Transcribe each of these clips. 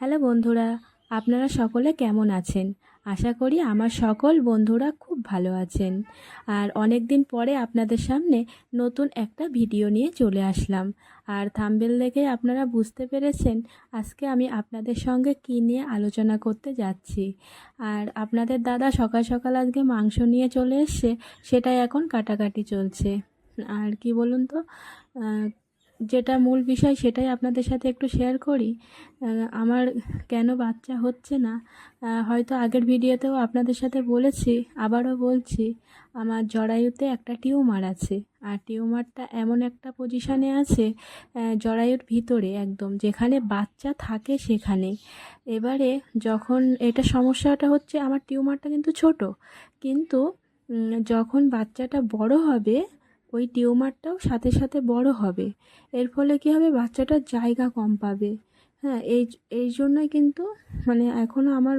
Hello বন্ধুরা, আপনারা সকলে কেমন আছেন? আশা করি আমার সকল বন্ধুরা খুব ভালো আছেন। আর অনেক দিন পরে আপনাদের সামনে নতুন একটা ভিডিও নিয়ে চলে আসলাম। আর থাম্বনেল দেখে আপনারা বুঝতে পেরেছেন আজকে আমি আপনাদের সঙ্গে কী নিয়ে আলোচনা করতে যাচ্ছি। আর আপনাদের দাদা সকাল সকাল আজকে মাংস নিয়ে চলে এসছে, সেটাই এখন কাটাকাটি চলছে। আর কি বলুন তো, যেটা মূল বিষয় সেটাই আপনাদের সাথে একটু শেয়ার করি। আমার কেন বাচ্চা হচ্ছে না, হয়তো আগের ভিডিওতেও আপনাদের সাথে বলেছি, আবারও বলছি। আমার জরায়ুতে একটা টিউমার আছে, আর টিউমারটা এমন একটা পজিশানে আছে, জরায়ুর ভিতরে একদম যেখানে বাচ্চা থাকে সেখানে। এবারে যখন এটা সমস্যাটা হচ্ছে, আমার টিউমারটা কিন্তু ছোট, কিন্তু যখন বাচ্চাটা বড় হবে ওই টিউমারটাও সাথে সাথে বড় হবে। এর ফলে কী হবে, বাচ্চাটার জায়গা কম পাবে। হ্যাঁ, এই জন্যই কিন্তু এখনও আমার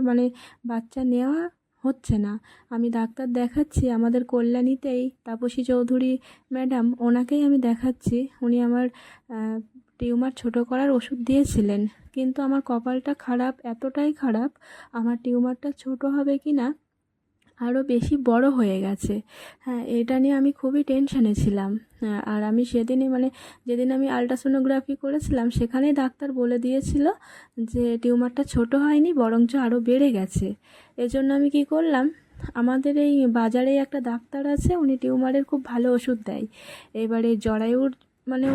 বাচ্চা নেওয়া হচ্ছে না। আমি ডাক্তার দেখাচ্ছি আমাদের কল্যাণীতেই, তাপসী চৌধুরী ম্যাডাম, ওনাকেই আমি দেখাচ্ছি। উনি আমার টিউমার ছোট করার ওষুধ দিয়েছিলেন, কিন্তু আমার কপালটা খারাপ, এতটাই খারাপ, আমার টিউমারটা ছোট হবে কি না আরও বেশি বড় হয়ে গেছে। হ্যাঁ, এটা নিয়ে আমি খুবই টেনশানে ছিলাম। আর আমি সেদিনই যেদিন আমি আলট্রাসোনোগ্রাফি করেছিলাম সেখানেই ডাক্তার বলে দিয়েছিল যে টিউমারটা ছোট হয়নি, বরঞ্চ আরও বেড়ে গেছে। এজন্য আমি কি করলাম, আমাদের এই বাজারেই একটা ডাক্তার আছে, উনি টিউমারের খুব ভালো ওষুধ দেয়। এবারে জরায়ুর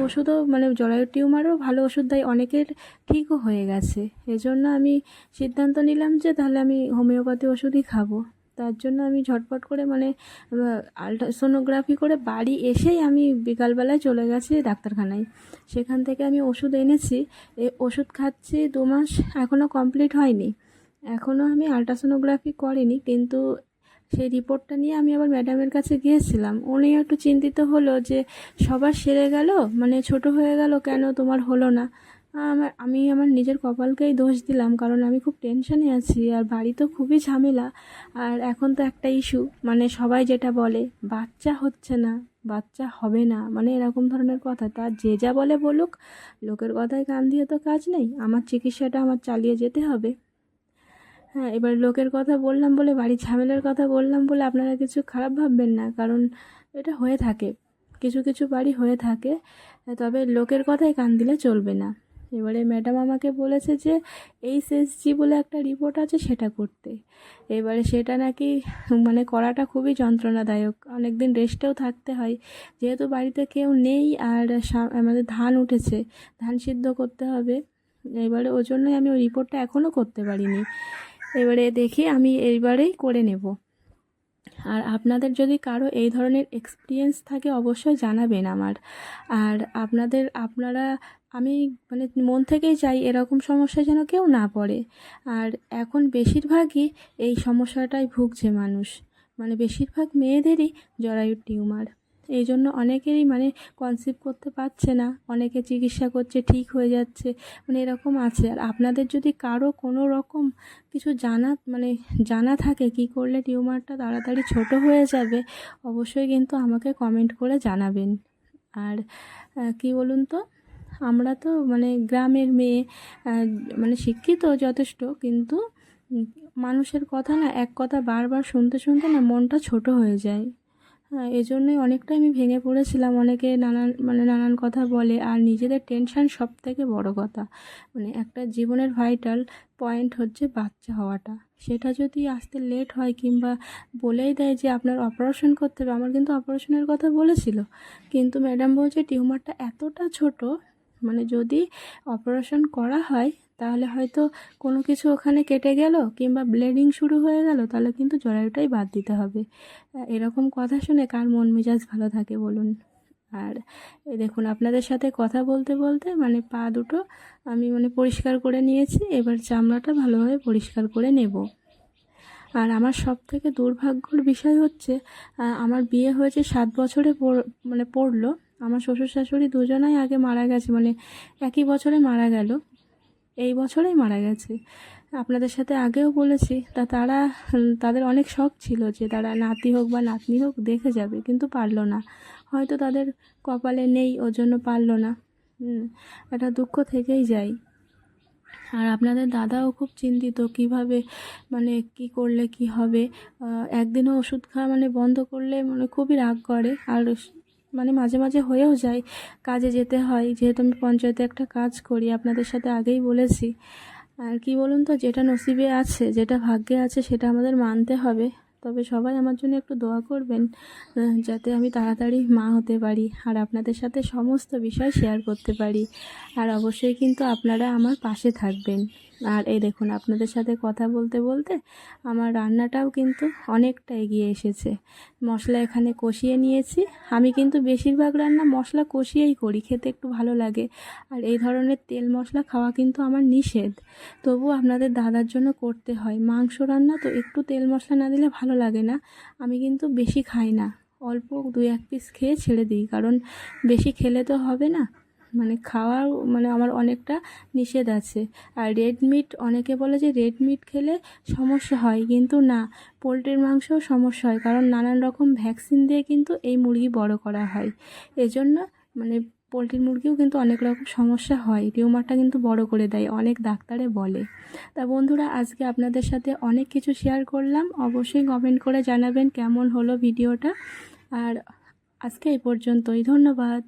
ওষুধও জরায়ুর টিউমারও ভালো ওষুধ দেয়, অনেকের ঠিকও হয়ে গেছে। এজন্য আমি সিদ্ধান্ত নিলাম যে তাহলে আমি হোমিওপ্যাথি ওষুধই খাবো। তার জন্য আমি ঝটপট করে আলট্রাসোনোগ্রাফি করে বাড়ি এসেই আমি বিকালবেলায় চলে গেছি ডাক্তারখানায়। সেখান থেকে আমি ওষুধ এনেছি, ওষুধ খাচ্ছি 2 মাস, এখনও কমপ্লিট হয়নি। এখনও আমি আলট্রাসোনোগ্রাফি করিনি, কিন্তু সেই রিপোর্টটা নিয়ে আমি আবার ম্যাডামের কাছে গিয়েছিলাম। উনি একটু চিন্তিত হলো যে সবার সেরে গেল, ছোট হয়ে গেল, কেন তোমার হলো না? আমি আমার নিজের কপালকেই দোষ দিলাম, কারণ আমি খুব টেনশানে আছি, আর বাড়ি তো খুবই ঝামেলা। আর এখন তো একটা ইস্যু, সবাই যেটা বলে, বাচ্চা হচ্ছে না, বাচ্চা হবে না, এরকম ধরনের কথা। তার যে যা বলে বলুক, লোকের কথায় কান দিয়ে তো কাজ নেই, আমার চিকিৎসাটা আমার চালিয়ে যেতে হবে। হ্যাঁ, এবার লোকের কথা বললাম বলে, বাড়ির ঝামেলার কথা বললাম বলে আপনারা কিছু খারাপ ভাববেন না, কারণ এটা হয়ে থাকে, কিছু কিছু বাড়ি হয়ে থাকে। তবে লোকের কথায় কান দিলে চলবে না। এবারে ম্যাডাম আমাকে বলেছে যে এইচএসজি বলে একটা রিপোর্ট আছে, সেটা করতে। এবারে সেটা নাকি করাটা খুবই যন্ত্রণাদায়ক, অনেক দিন রেস্টেও থাকতে হয়, যেহেতু বাড়িতে কেউ নেই। আর আমাদের ধান উঠেছে, ধান সিদ্ধ করতে হবে। এবারে ওই জন্যই আমি ওই রিপোর্টটা এখনও করতে পারিনি। এবারে দেখি আমি এইবারেই করে নেব। আর আপনাদের যদি কারো এই ধরনের এক্সপিরিয়েন্স থাকে অবশ্যই জানাবেন আমার। আর আপনারা আমি মন থেকেই চাই এরকম সমস্যায় যেন কেউ না পড়ে। আর এখন বেশিরভাগই এই সমস্যাটায় ভুগছে মানুষ, বেশিরভাগ মেয়েদেরই জরায়ুর টিউমার। এই জন্য অনেকেরই কনসিভ করতে পারছে না, অনেকে চিকিৎসা করছে, ঠিক হয়ে যাচ্ছে, এরকম আছে। আর আপনাদের যদি কারো কোনো রকম কিছু জানা থাকে কি করলে টিউমারটা তাড়াতাড়ি ছোট হয়ে যাবে, অবশ্যই কিন্তু আমাকে কমেন্ট করে জানাবেন। আর কি বলুন তো, আমরা তো গ্রামের মেয়ে, শিক্ষিত যথেষ্ট, কিন্তু মানুষের কথা না, এক কথা বারবার শুনতে শুনতে না মনটা ছোট হয়ে যায়। হ্যাঁ, এজন্যই অনেকটা আমি ভেঙে পড়েছিলাম। অনেকে নানান কথা বলে, আর নিজেদের টেনশান সবথেকে বড় কথা। একটা জীবনের ভাইটাল পয়েন্ট হচ্ছে বাচ্চা হওয়াটা। সেটা যদি আসতে লেট হয়, কিংবা বলেই দেয় যে আপনার অপারেশন করতে হবে, আমার কিন্তু অপারেশনের কথা বলেছিল, কিন্তু ম্যাডাম বলছে টিউমারটা এতটা ছোট, যদি অপারেশন করা হয় তাহলে হয়তো কোনো কিছু ওখানে কেটে গেল, কিংবা ব্লিডিং শুরু হয়ে গেল, তাহলে কিন্তু জরায়ুটাই বাদ দিতে হবে। এরকম কথা শুনে কার মন মেজাজ ভালো থাকে বলুন? আর এই দেখুন, আপনাদের সাথে কথা বলতে বলতে পা দুটো আমি পরিষ্কার করে নিয়েছি, এবার চামড়াটা ভালোভাবে পরিষ্কার করে নেব। আর আমার সবথেকে দুর্ভাগ্যর বিষয় হচ্ছে, আমার বিয়ে হয়েছে 7 বছরে পড়লো। আমার শ্বশুর শাশুড়ি দুজনাই আগে মারা গেছে, একই বছরে মারা গেল, এই বছরেই মারা গেছে। আপনাদের সাথে আগেও বলেছি, তাদের অনেক শখ ছিল যে তারা নাতি হোক বা নাতনি হোক দেখে যাবে, কিন্তু পারলো না, হয়তো তাদের কপালে নেই, ওর জন্য পারলো না। একটা দুঃখ থেকেই যায়। আর আপনাদের দাদাও খুব চিন্তিত কিভাবে মানে কি করলে কি হবে। একদিনও ওষুধ খাওয়া মানে বন্ধ করলে মানে খুবই রাগ করে। আর মানে মাঝে মাঝে হয়েও যায়, কাজে যেতে হয়, যেহেতু আমি পঞ্চায়েতে একটা কাজ করি, আপনাদের সাথে আগেই বলেছি। আর কি বলুন তো, যেটা নসিবে আছে, যেটা ভাগ্যে আছে, সেটা আমাদের মানতে হবে। তবে সবাই আমার জন্য একটু দোয়া করবেন, যাতে আমি তাড়াতাড়ি মা হতে পারি আর আপনাদের সাথে সমস্ত বিষয় শেয়ার করতে পারি। আর অবশ্যই কিন্তু আপনারা আমার পাশে থাকবেন। আর এই দেখুন, আপনাদের সাথে কথা বলতে বলতে আমার রান্নাটাও কিন্তু অনেকটা এগিয়ে এসেছে। মশলা এখানে কষিয়ে নিয়েছি। আমি কিন্তু বেশিরভাগ রান্না মশলা কষিয়েই করি, খেতে একটু ভালো লাগে। আর এই ধরনের তেল মশলা খাওয়া কিন্তু আমার নিষেধ, তবু আপনাদের দাদার জন্য করতে হয়। মাংস রান্না তো একটু তেল মশলা না দিলে ভালো লাগে না। আমি কিন্তু বেশি খাই না, অল্প 2-1 পিস খেয়ে ছেড়ে দিই, কারণ বেশি খেলে তো হবে না। মানে খাওয়ার মানে আমার অনেকটা নিষেধ আছে। আর রেড মিট, অনেকে বলে যে রেড মিট খেলে সমস্যা হয়, কিন্তু না, পোলট্রির মাংসও সমস্যা হয়, কারণ নানান রকম ভ্যাকসিন দিয়ে কিন্তু এই মুরগি বড় করা হয়। এজন্য মানে পোলট্রির মুরগিও কিন্তু অনেক রকম সমস্যা হয়, টিউমারটা কিন্তু বড় করে দেয়, অনেক ডাক্তারে বলে। তা বন্ধুরা, আজকে আপনাদের সাথে অনেক কিছু শেয়ার করলাম। অবশ্যই কমেন্ট করে জানাবেন কেমন হলো ভিডিওটা। আর আজকে এই পর্যন্তই, ধন্যবাদ।